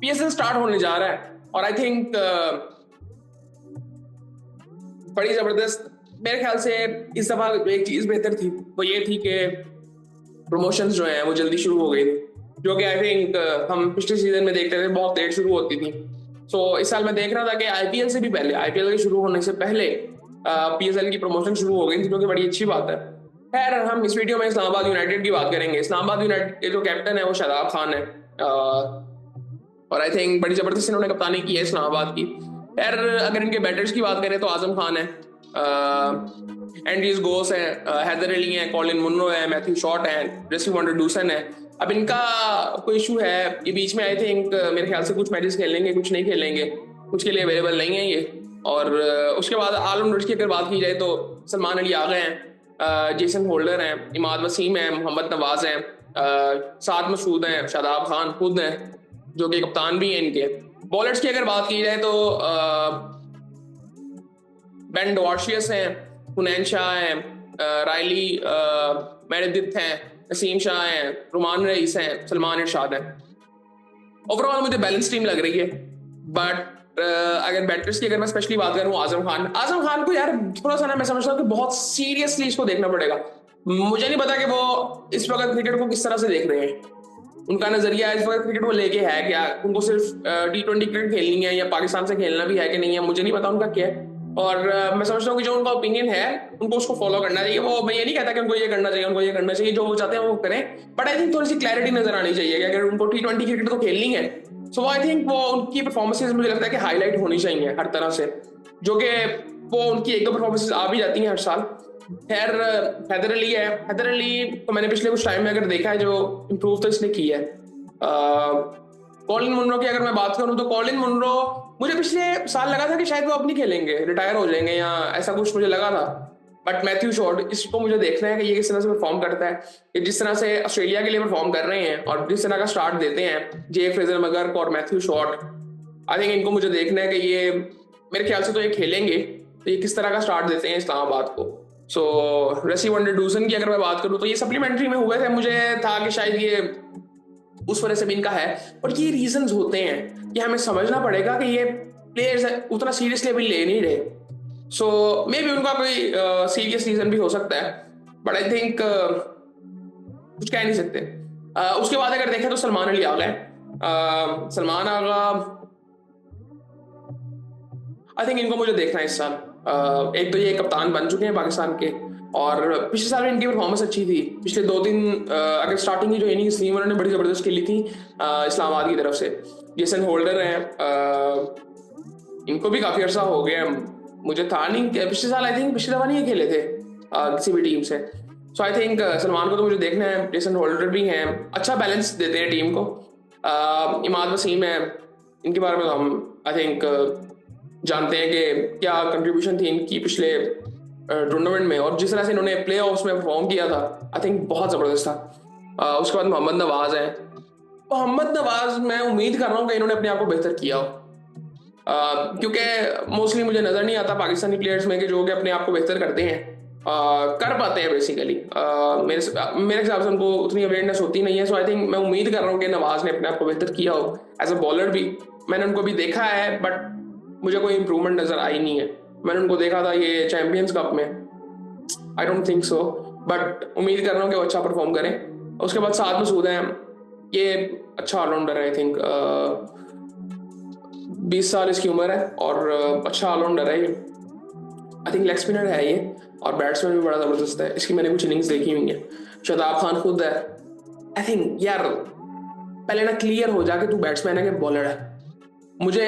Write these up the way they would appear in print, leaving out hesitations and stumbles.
PSL start होने जा रहा है और आई थिंक बड़ी जबरदस्त, मेरे ख्याल से इस दफा एक चीज बेहतर थी, वो ये थी कि प्रमोशंस जो हैं वो जल्दी शुरू हो गई थी, जो कि आई थिंक हम पिछले सीजन में देखते थे बहुत लेट शुरू होती थी। सो इस साल मैं देख रहा था कि आईपीएल से भी पहले, आईपीएल के शुरू होने से पहले पीएसएल की प्रमोशन शुरू हो गई थी, जो कि बड़ी अच्छी बात है। खैर, हम इस वीडियो में इस्लामाबाद यूनाइटेड की बात करेंगे। इस्लामाबाद यूनाइटेड के जो कैप्टन है वो शादाब खान है, और आई थिंक बड़ी जबरदस्त इन्होंने कप्तानी की है इस्लामाबाद की। खैर, अगर इनके बैटर्स की बात करें तो आजम खान है, एंड्रीज गोस है, हैदर अली है, कॉलिन मुनरो है, मैथ्यू शॉट है, रेसी वंडरडूसन है। अब इनका कोई इशू है, ये बीच में आई थिंक मेरे ख्याल से कुछ मैचेस खेलेंगे, कुछ नहीं खेलेंगे, कुछ के लिए अवेलेबल नहीं है ये। और उसके बाद ऑलराउंडर्स की अगर बात की जाए तो सलमान अली आ गए हैं, जेसन होल्डर हैं, इमाद वसीम है, मोहम्मद नवाज हैं, साद मसूद हैं, शादाब खान खुद हैं जो कि कप्तान भी हैं इनके। बॉलर्स की अगर बात की जाए तो बेन डॉर्शियस हैं, हुनैन शाह हैं, रायली मेरेदिथ हैं, नसीम शाह हैं, रुमान रईस हैं, सलमान इरशाद हैं। ओवरऑल मुझे बैलेंस टीम लग रही है, बट अगर बैटर्स की अगर मैं स्पेशली बात करूं, आजम खान को यार थोड़ा सा ना मैं समझता हूँ कि बहुत सीरियसली इसको देखना पड़ेगा। मुझे नहीं पता कि वो इस वक्त क्रिकेट को किस तरह से देख रहे हैं, उनका नजरिया इस वक्त क्रिकेट को लेके है क्या, उनको सिर्फ T20 क्रिकेट खेलनी है या पाकिस्तान से खेलना भी है कि नहीं है, मुझे नहीं पता उनका क्या है। और मैं समझता हूँ कि जो उनका ओपिनियन है उनको उसको फॉलो करना चाहिए। वो मैं ये नहीं कहता कि उनको ये करना चाहिए, उनको ये करना चाहिए, जो वो चाहते हैं वो करें, बट आई थिंक थोड़ी सी क्लैरिटी नजर आनी चाहिए कि अगर उनको T20 क्रिकेट तो खेलनी है, सो आई थिंक वो उनकी परफॉर्मेंसेज मुझे लगता है कि हाईलाइट होनी चाहिए हर तरह से, जो कि वो उनकी एक दो परफॉर्मेंसेज आ भी जाती हैं हर साल। खैर, हैदर अली है, हैदर अली तो मैंने पिछले कुछ टाइम में अगर देखा है जो इम्प्रूव तो इसने की है। कॉलिन मुनरो की अगर मैं बात करूं तो कॉलिन मुनरो, मुझे पिछले साल लगा था कि शायद वो अब नहीं खेलेंगे, रिटायर हो जाएंगे या ऐसा कुछ मुझे लगा था, बट मैथ्यू शॉट, इसको मुझे देखना है कि ये किस तरह से परफॉर्म करता है। ये जिस तरह से ऑस्ट्रेलिया के लिए परफॉर्म कर रहे हैं और जिस तरह का स्टार्ट देते हैं जे फ्रेजर मगर्क और मैथ्यू शॉट, आई थिंक इनको मुझे देखना है कि ये मेरे ख्याल से तो ये खेलेंगे, तो ये किस तरह का स्टार्ट देते हैं इस्लामाबाद को। सो रेसी वंडरडूसन की अगर मैं बात करूं तो ये सप्लीमेंट्री में हुए थे, मुझे था कि शायद ये उस वजह से भी इनका है, और ये रीजंस होते हैं कि हमें समझना पड़ेगा कि ये प्लेयर्स उतना सीरियसली अभी ले नहीं रहे। सो मे बी उनका कोई सीरियस रीजन भी हो सकता है, बट आई थिंक कुछ कह नहीं सकते। उसके बाद अगर देखें तो सलमान अली आ गए, सलमान आगा, आई थिंक इनको मुझे देखना है इस साल। एक तो ये कप्तान बन चुके हैं पाकिस्तान के, और पिछले साल इनकी परफॉर्मेंस अच्छी थी। पिछले 2 दिन अगर स्टार्टिंग की जो इनिंग्स थी उन्होंने बड़ी जबरदस्त खेली थी इस्लामाबाद की तरफ से। जेसन होल्डर हैं, इनको भी काफी अर्सा हो गया, मुझे था नहीं पिछले साल, आई थिंक पिछले दफा नहीं ये खेले थे किसी भी टीम से। सो आई थिंक सलमान को तो मुझे देखना है। जेसन होल्डर भी हैं, अच्छा बैलेंस देते हैं टीम को। इमाद वसीम है, इनके बारे में तो हम आई थिंक जानते हैं कि क्या कंट्रीब्यूशन थी इनकी पिछले टूर्नामेंट में, और जिस तरह से इन्होंने प्ले ऑफ्स में परफॉर्म किया था आई थिंक बहुत ज़बरदस्त था। उसके बाद मोहम्मद नवाज है, मोहम्मद नवाज मैं उम्मीद कर रहा हूँ कि इन्होंने अपने आप को बेहतर किया हो, क्योंकि मोस्टली मुझे नज़र नहीं आता पाकिस्तानी प्लेयर्स में कि जो कि अपने आप को बेहतर करते हैं, कर पाते हैं बेसिकली। मेरे हिसाब से उनको उतनी अवेयरनेस होती नहीं है। सो आई थिंक मैं उम्मीद कर रहा हूँ कि नवाज ने अपने आप को बेहतर किया हो एज अ बॉलर भी। मैंने उनको भी देखा है, बट मुझे कोई इंप्रूवमेंट नज़र आई नहीं है। मैंने उनको देखा था ये चैंपियंस कप में, I don't think so, but उम्मीद कर रहा हूँ कि वो अच्छा परफॉर्म करें। उसके बाद साद मसूद हैं, ये अच्छा ऑलराउंडर है, आई थिंक 20 साल इसकी उम्र है और अच्छा ऑलराउंडर है ये। आई थिंक लेग स्पिनर है ये, और बैट्समैन भी बड़ा ज़बरदस्त है, इसकी मैंने कुछ इनिंग्स देखी हुई हैं। शादाब खान खुद है। आई थिंक यार पहले ना क्लियर हो जा कि तू बैट्समैन है कि बॉलर है, मुझे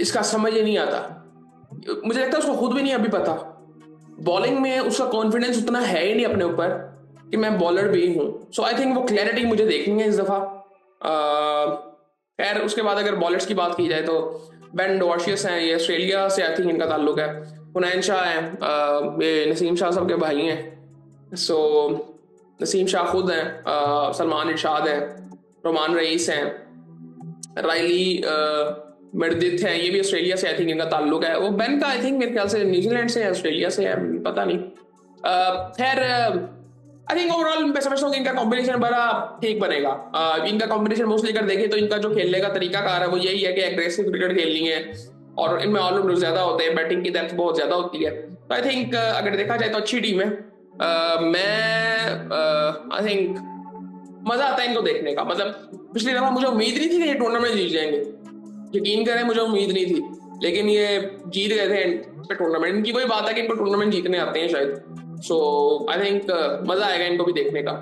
इसका समझ ही नहीं आता। मुझे लगता है उसको खुद भी नहीं अभी पता, बॉलिंग में उसका कॉन्फिडेंस उतना है ही नहीं अपने ऊपर कि मैं बॉलर भी हूँ। सो आई थिंक वो क्लैरिटी मुझे देखनी है इस दफ़ा। खैर, उसके बाद अगर बॉलर्स की बात की जाए तो बेन डॉर्शियस हैं, ये ऑस्ट्रेलिया से आई थिंक इनका ताल्लुक है। हुनैन शाह हैं, ये नसीम शाह साहब के भाई हैं। सो नसीम शाह खुद हैं, सलमान इरशाद हैं, रुमान रईस हैं, रायली मेरेदिथ है, ये भी ऑस्ट्रेलिया से आई थिंक इनका ताल्लुक है। वो बेन का आई थिंक मेरे ख्याल से न्यूजीलैंड से है, ऑस्ट्रेलिया से है, पता नहीं। खैर, आई थिंक ओवरऑल मैं समझता हूँ कि इनका कॉम्बिनेशन बड़ा ठीक बनेगा। इनका कॉम्बिनेशन मोस्टली अगर देखें तो इनका जो खेलने का तरीका कार है वो यही है कि एग्रेसिव क्रिकेट खेलनी है और इनमें ऑलराउंडर ज्यादा होते हैं, बैटिंग की डेप्थ बहुत ज्यादा होती है। तो आई थिंक अगर देखा जाए तो अच्छी टीम है। मैं आई थिंक मजा आता है इनको देखने का। मतलब पिछली दफा मुझे उम्मीद नहीं थी कि ये टूर्नामेंट जीत जाएंगे, यकीन करें मुझे उम्मीद नहीं थी, लेकिन ये जीत गए थे टूर्नामेंट। इनकी वही बात है कि इनको टूर्नामेंट जीतने आते हैं शायद। सो आई थिंक मजा आएगा इनको भी देखने का।